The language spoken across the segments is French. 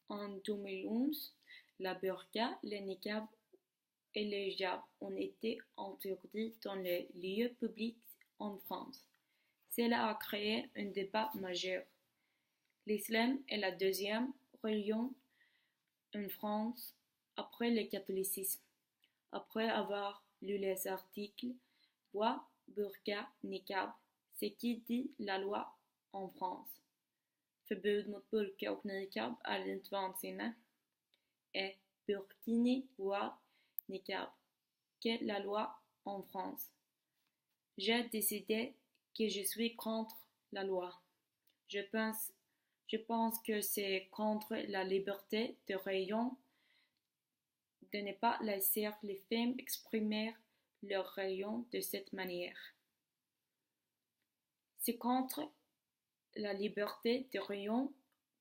En 2011, la burqa, le niqab et le hijab ont été interdits dans les lieux publics en France. Cela a créé un débat majeur. L'islam est la deuxième religion en France après le catholicisme. Après avoir lu les articles voix, burqa, niqab, c'est qui dit la loi en France. Förbud mot burka och niqab är rent vansinne. Et burkini, voile, niqab. Qu'est la loi en France? J'ai décidé que je suis contre la loi. Je pense que c'est contre la liberté de religion de ne pas laisser les femmes exprimer leur religion de cette manière. C'est contre la liberté de religion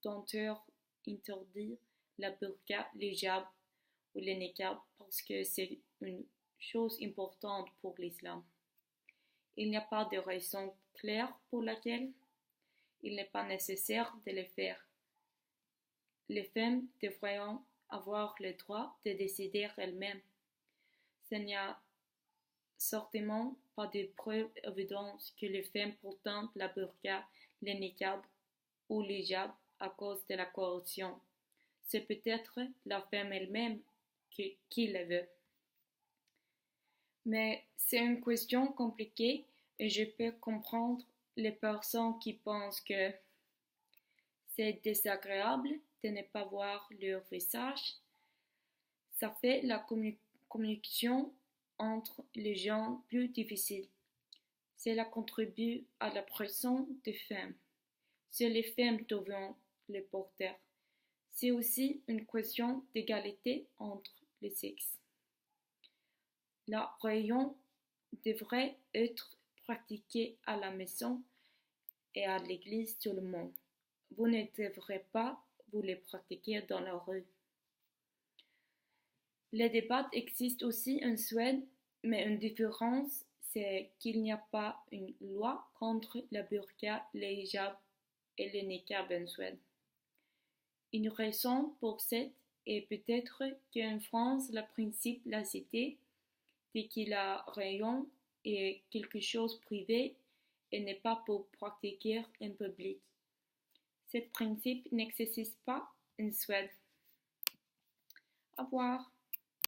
d'interdire la burqa, le hijab ou le niqab parce que c'est une chose importante pour l'islam. Il n'y a pas de raison claire pour laquelle il n'est pas nécessaire de le faire. Les femmes devraient avoir le droit de décider elles-mêmes. Il n'y a certainement pas de preuve évidente que les femmes portent la burqa, le niqab ou le hijab à cause de la corruption. C'est peut-être la femme elle-même qui le veut. Mais c'est une question compliquée et je peux comprendre les personnes qui pensent que c'est désagréable de ne pas voir leur visage. Ça fait la communication entre les gens plus difficile. Cela contribue à la pression des femmes. C'est les femmes deviennent les porteurs. C'est aussi une question d'égalité entre les sexes. La religion devrait être pratiquée à la maison et à l'église seulement. Vous ne devrez pas vous les pratiquer dans la rue. Les débats existent aussi en Suède, mais une différence, c'est qu'il n'y a pas une loi contre la burqa, le hijab et le niqab en Suède. Une raison pour cette est peut-être qu'en France, le principe laïcité dit que la religion est quelque chose de privé et n'est pas pour pratiquer en public. Ce principe n'existe pas en Suède. Au revoir.